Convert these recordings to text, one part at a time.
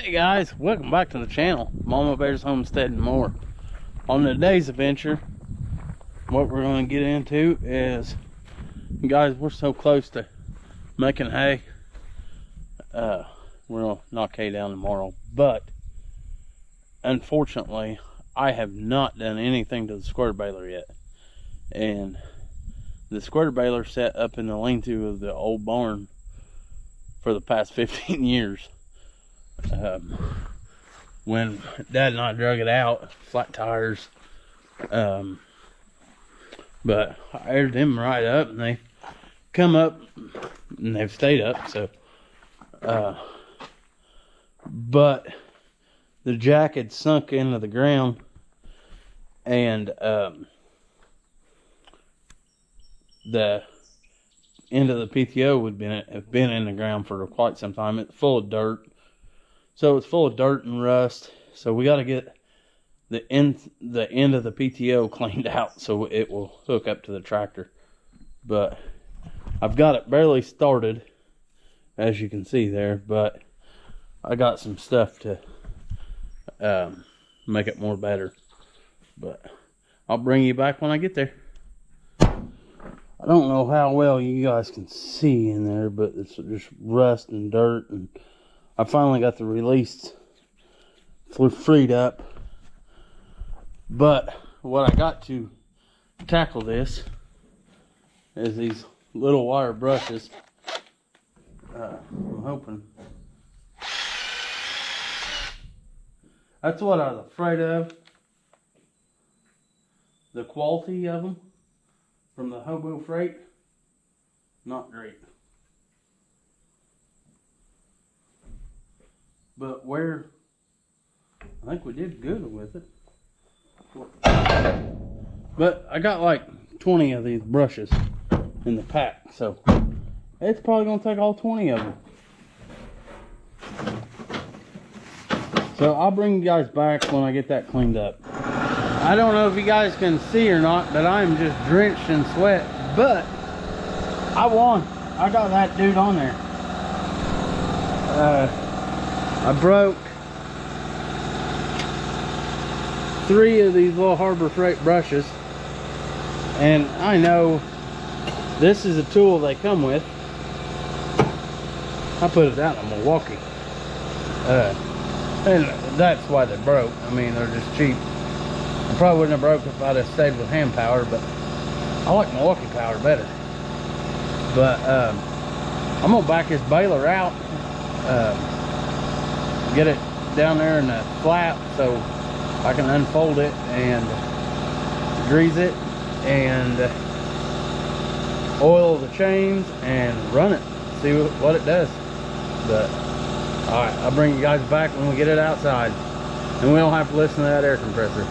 Hey guys, welcome back to the channel, Mama Bear's Homestead and More. On today's adventure, what we're going to get into is, guys, we're so close to making hay. We're going to knock hay down tomorrow, but unfortunately I have not done anything to the squirter baler yet. And the squirter baler set up in the lean-to of the old barn for the past 15 years. When Dad and I drug it out, flat tires, but I aired them right up and they come up and they've stayed up. So but the jack had sunk into the ground, and the end of the PTO would have been in the ground for quite some time. It's full of dirt. So it's full of dirt and rust. So we got to get the end of the PTO cleaned out so it will hook up to the tractor. But I've got it barely started, as you can see there. But I got some stuff to make it more better. But I'll bring you back when I get there. I don't know how well you guys can see in there, but it's just rust and dirt, and I finally got the release freed up. But what I got to tackle this is these little wire brushes. I'm hoping. That's what I was afraid of. The quality of them from the Hobo Freight, not great. But where I think we did good with it. But I got like 20 of these brushes in the pack, so it's probably gonna take all 20 of them. So I'll bring you guys back when I get that cleaned up. I don't know if you guys can see or not, but I'm just drenched in sweat. But I won. I got that dude on there. I broke 3 of these little Harbor Freight brushes, and I know this is a tool they come with. I put it out in Milwaukee, and that's why they broke. I mean, they're just cheap. I probably wouldn't have broke if I'd have stayed with hand power, but I like Milwaukee power better. But I'm gonna back this baler out, get it down there in the flap so I can unfold it and grease it and oil the chains and run it, see what it does. But alright, I'll bring you guys back when we get it outside and we don't have to listen to that air compressor.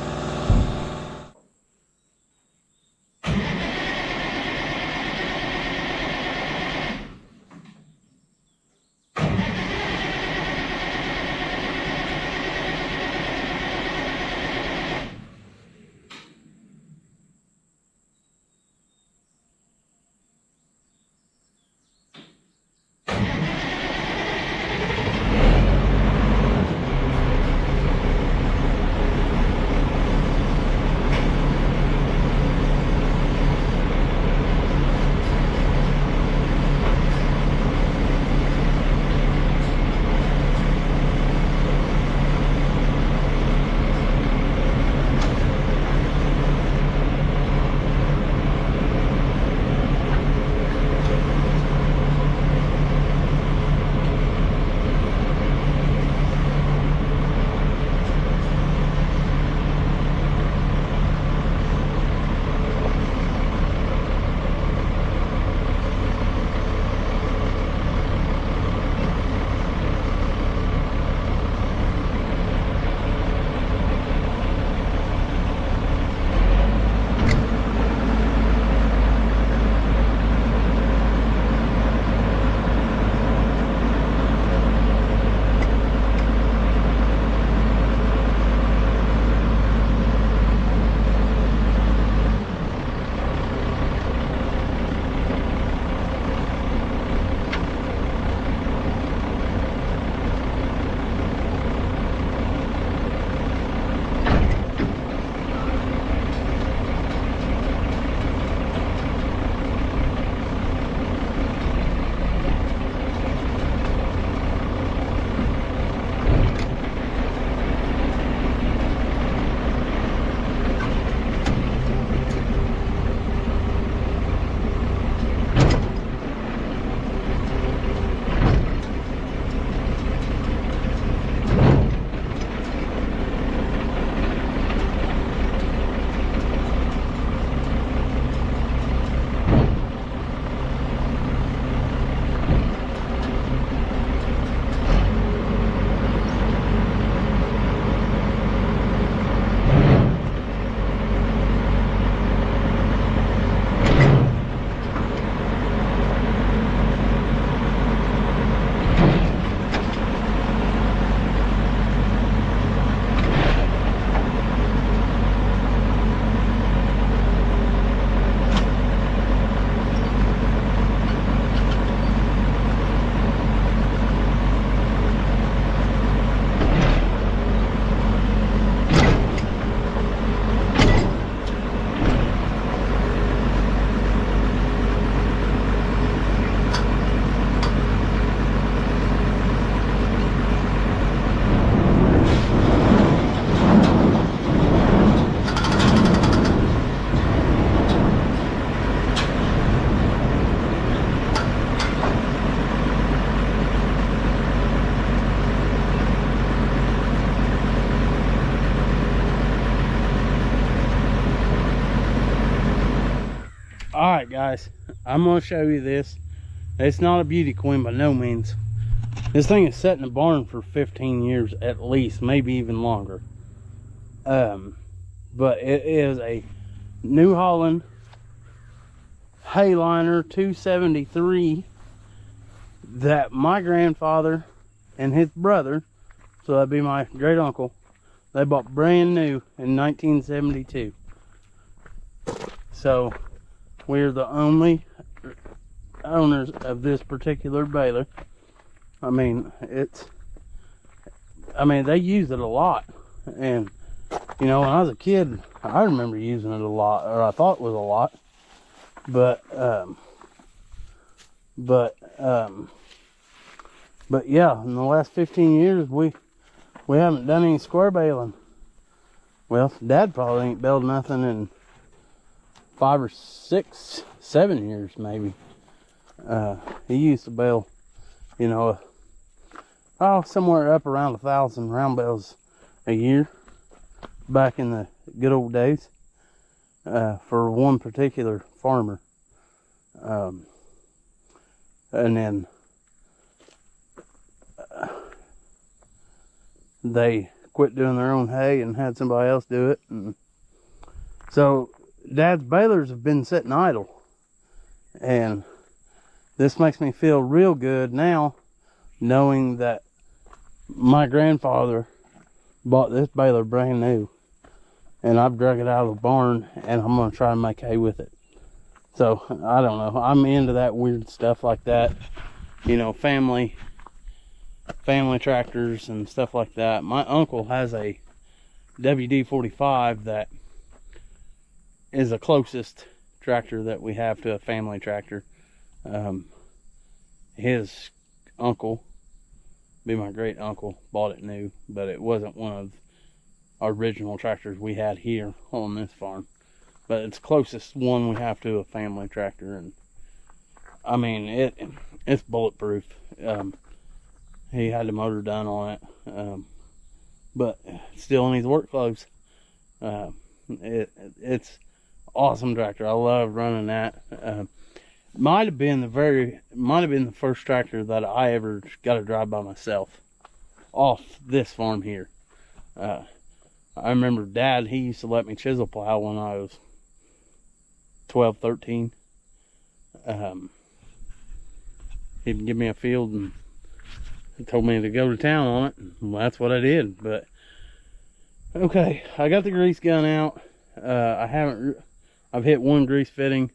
guys, I'm gonna show you this. It's not a beauty queen by no means. This thing is set in the barn for 15 years at least, maybe even longer. But it is a New Holland Hayliner 273 that my grandfather and his brother, so that'd be my great uncle, they bought brand new in 1972. So we're the only owners of this particular baler. I mean, they use it a lot. And, you know, when I was a kid, I remember using it a lot, or I thought it was a lot. But yeah, in the last 15 years, we haven't done any square baling. Well, Dad probably ain't baled nothing in 5 or 6, 7 years, maybe. He used to bale, you know, somewhere up around 1,000 round bales a year back in the good old days, for one particular farmer. And then they quit doing their own hay and had somebody else do it. And so Dad's balers have been sitting idle, and this makes me feel real good now knowing that my grandfather bought this baler brand new, and I've drug it out of the barn, and I'm going to try and make hay with it. So I don't know, I'm into that weird stuff like that, you know, family tractors and stuff like that. My uncle has a WD-45 that is the closest tractor that we have to a family tractor. His uncle, be my great uncle, bought it new, but it wasn't one of our original tractors we had here on this farm. But it's the closest one we have to a family tractor, and I mean it's bulletproof. He had the motor done on it, but it still needs work clothes. It's awesome tractor. I love running that. Might have been the first tractor that I ever got to drive by myself off this farm here. I remember Dad, he used to let me chisel plow when I was 12, 13. He'd give me a field and he told me to go to town on it. Well, that's what I did. But okay, I got the grease gun out. I've hit one grease fitting.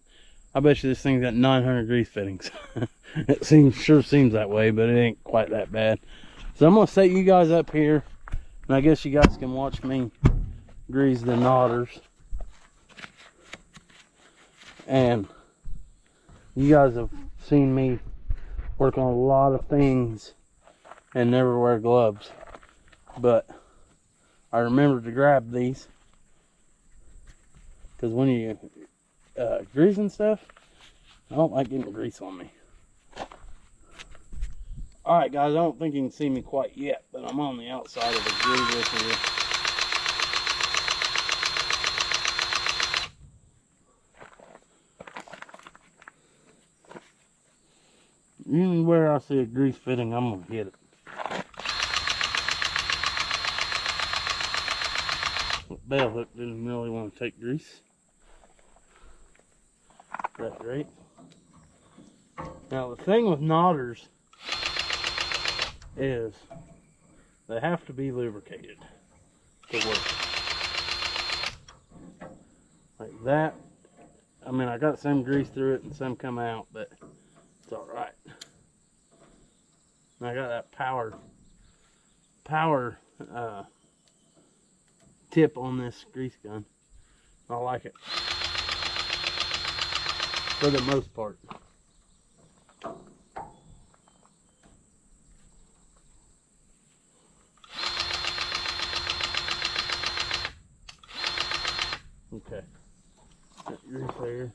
I bet you this thing's got 900 grease fittings. It sure seems that way, but it ain't quite that bad. So I'm gonna set you guys up here, and I guess you guys can watch me grease the knotters. And you guys have seen me work on a lot of things and never wear gloves, but I remember to grab these, because when you greasing stuff, I don't like getting grease on me. Alright guys, I don't think you can see me quite yet, but I'm on the outside of the greaser here. Anywhere I see a grease fitting, I'm going to hit it. But bell hook didn't really want to take grease. That's great. Now the thing with knotters is they have to be lubricated to work. Like that. I mean, I got some grease through it and some come out, but it's alright. I got that power tip on this grease gun. I like it for the most part. Okay, that grease there.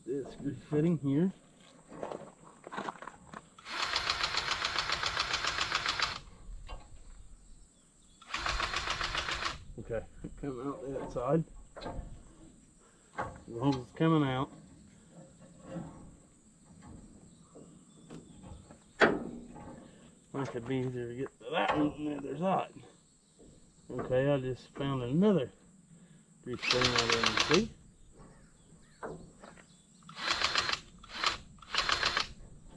This grease fitting here. Okay, come out the outside. As long as it's coming out, It could be easier to get to that one than the other side. Okay, I just found another grease fitting I didn't see.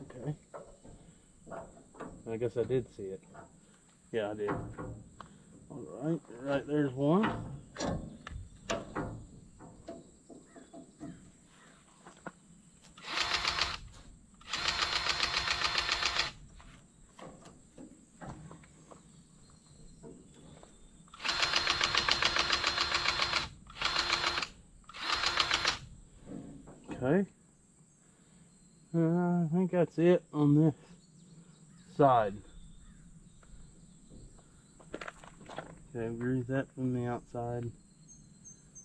Okay. I guess I did see it. Yeah, I did. Alright, right there's one. Okay. I think that's it on this side. Okay, grease that from the outside.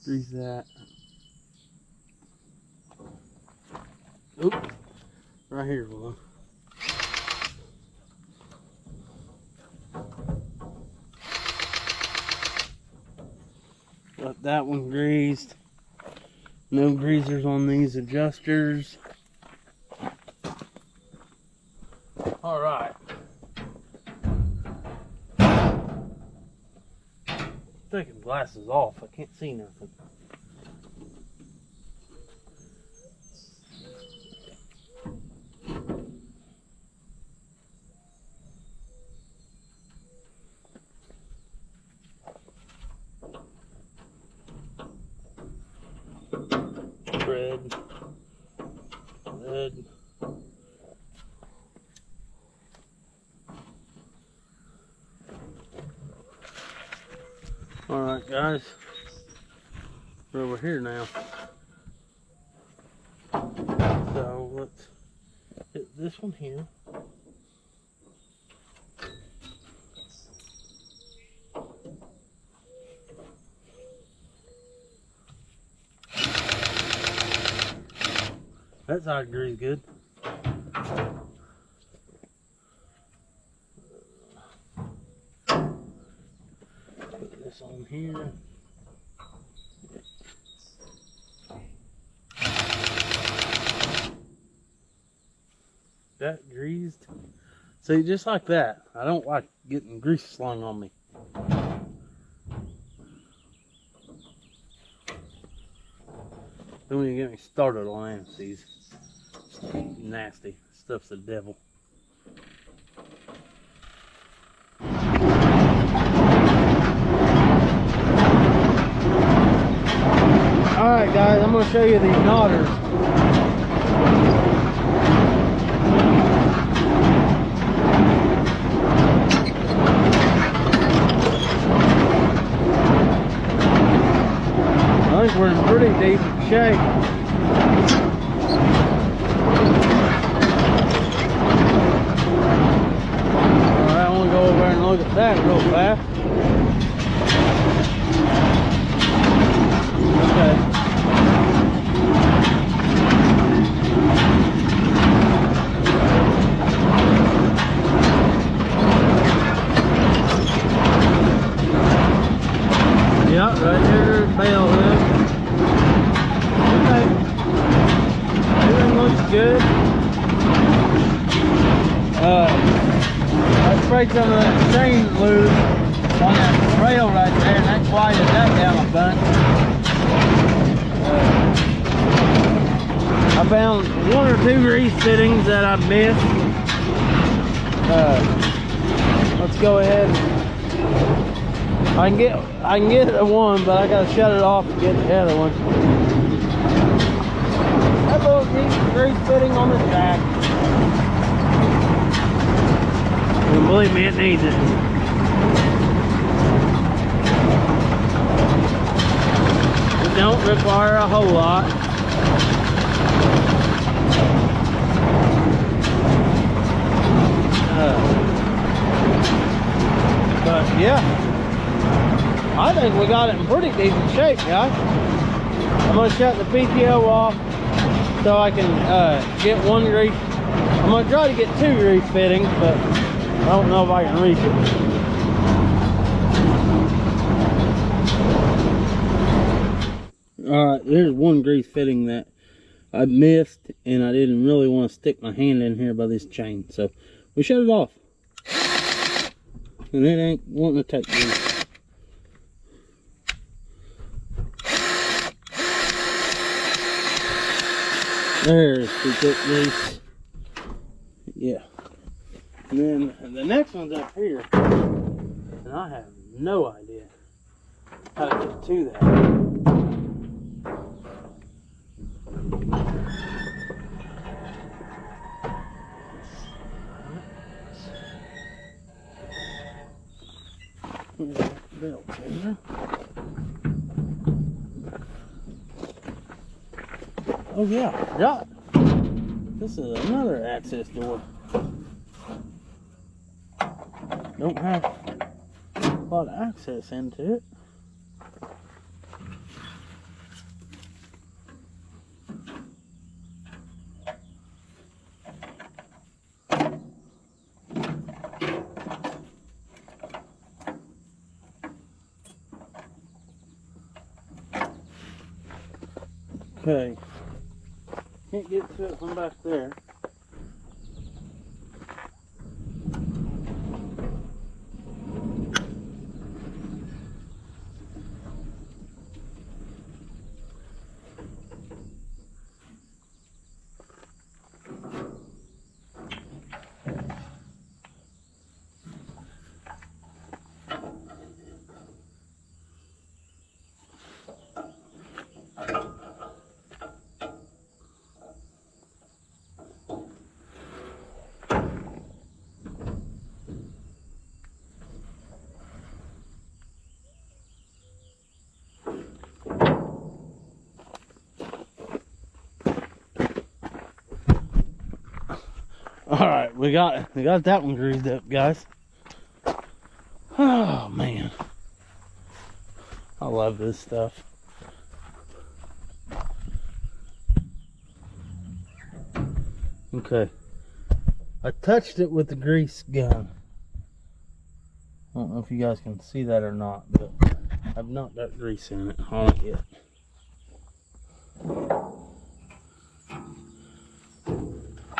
Grease that. Oop. Right here's one. Got that one greased. No greasers on these adjusters. Alright. Taking glasses off, I can't see nothing. Red. Alright guys, we're over here now. So let's hit this one here. That side grease good. Put this on here. That greased. See, just like that. I don't like getting grease slung on me. Don't even get me started on anise. Nasty. Stuff's the devil. Alright guys, I'm going to show you these knotters. I think we're in pretty decent shape. Alright, I want to go over and look at that real fast. Okay. Yeah, right here, bail hook. Okay. Everything looks good. I sprayed some of that chain lube on that rail right there, and that quieted that down a bunch. I found one or two grease fittings that I missed. Let's go ahead. I can get the one, but I gotta shut it off to get the other one. That little grease fitting on the jack. And believe me, it needs it. It don't require a whole lot. But yeah. I think we got it in pretty decent shape, guys. I'm going to shut the PTO off so I can get one grease. I'm going to try to get two grease fittings, but I don't know if I can reach it. Alright, there's one grease fitting that I missed, and I didn't really want to stick my hand in here by this chain, so we shut it off. and it ain't wanting to take grease. There's the good grease. Yeah. And then the next one's up here, and I have no idea how to get to that. There's that belt there. Oh yeah, I forgot. This is another access door. Don't have a lot of access into it. Okay, can't get to it from back there. Alright, we got that one greased up, guys. Oh man, I love this stuff. Okay, I touched it with the grease gun. I don't know if you guys can see that or not, but I've not got grease in it on it yet.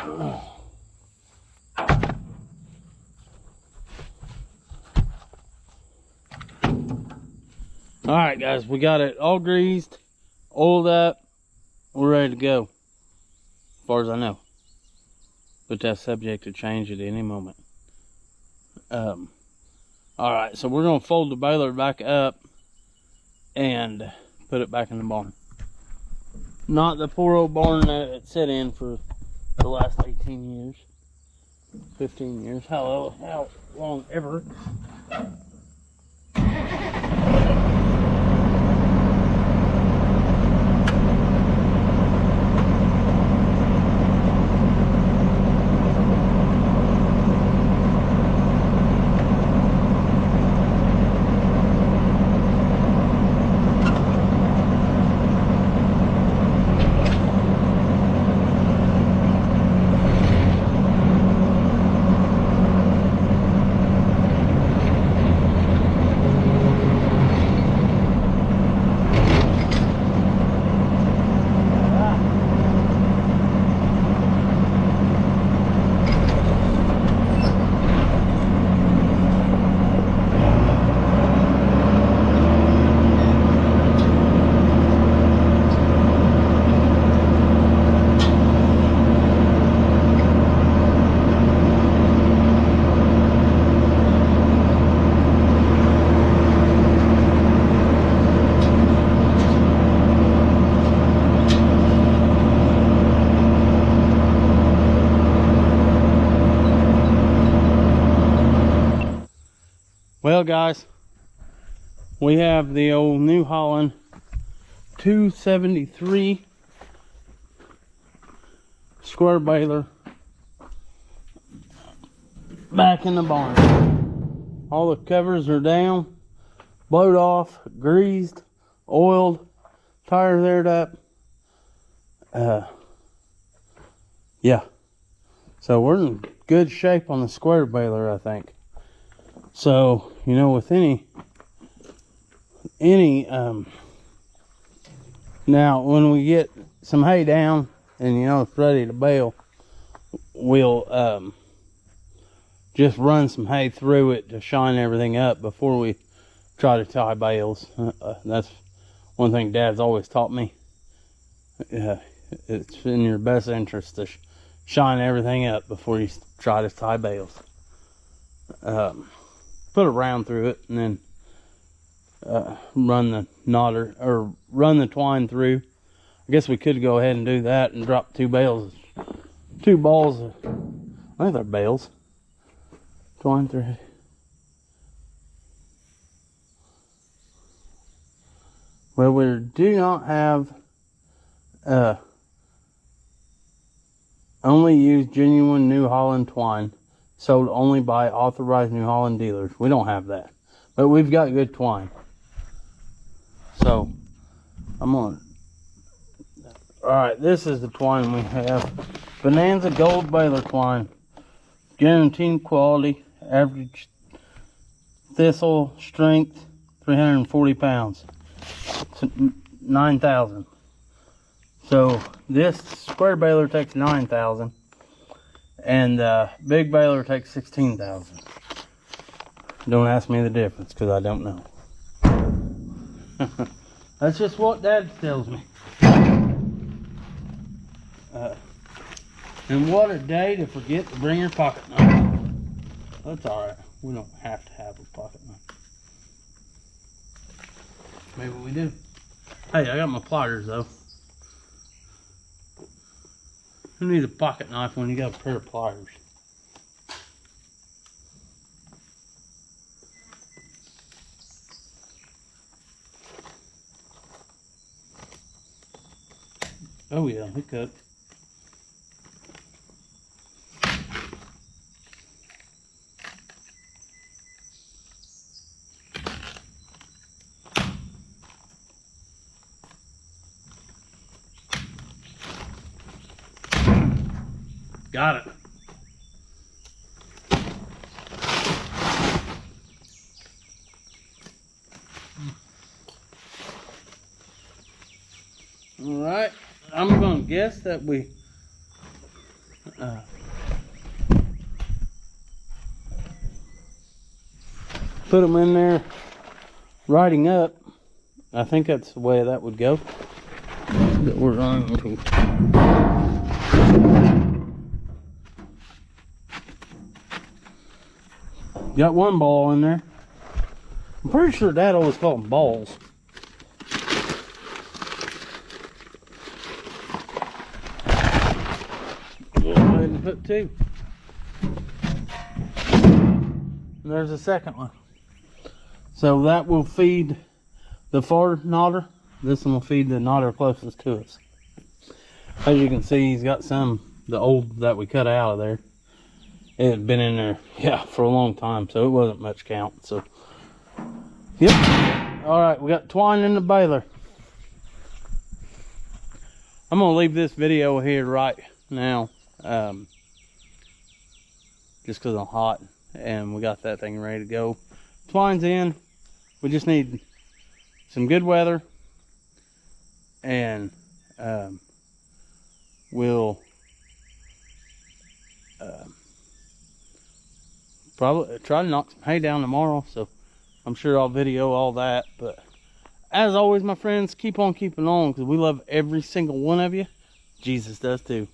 Oh. Alright guys, we got it all greased, oiled up, we're ready to go, as far as I know. But that's subject to change at any moment. Alright, so we're going to fold the baler back up and put it back in the barn. Not the poor old barn that it sat in for the last 18 years, 15 years, how long ever. Well guys, we have the old New Holland 273 square baler back in the barn. All the covers are down, blowed off, greased, oiled, tires aired up. Yeah, so we're in good shape on the square baler, I think. So, you know, with any now when we get some hay down and you know it's ready to bale, we'll just run some hay through it to shine everything up before we try to tie bales. That's one thing Dad's always taught me. It's in your best interest to shine everything up before you try to tie bales. Put a round through it and then run the knotter or run the twine through. I guess we could go ahead and do that and drop two balls, I think they're bales, twine through. Well, we do not have only use genuine New Holland twine, sold only by authorized New Holland dealers. We don't have that, but we've got good twine. So I'm on. All right, this is the twine we have. Bonanza Gold Baler twine, guaranteed quality, average thistle strength 340 pounds. It's 9,000. So this square baler takes 9,000, and big baler takes 16,000. Don't ask me the difference because I don't know. That's just what Dad tells me. And what a day to forget to bring your pocket knife. That's alright. We don't have to have a pocket knife. Maybe we do. Hey, I got my pliers though. Who needs a pocket knife when you got a pair of pliers? Oh yeah, he cooked. Got it. All right, I'm gonna guess that we put them in there riding up. I think that's the way that would go. That we're going to. Got one ball in there. I'm pretty sure Dad always called them balls. Go ahead and put two. And there's a second one. So that will feed the far knotter. This one will feed the knotter closest to us. As you can see, he's got some, the old that we cut out of there. It had been in there, yeah, for a long time, so it wasn't much count. So, yep. All right, we got twine in the baler. I'm gonna leave this video here right now, just because I'm hot and we got that thing ready to go. Twine's in. We just need some good weather, and we'll probably try to knock some hay down tomorrow, so I'm sure I'll video all that. But as always, my friends, keep on keeping on, because we love every single one of you. Jesus does too.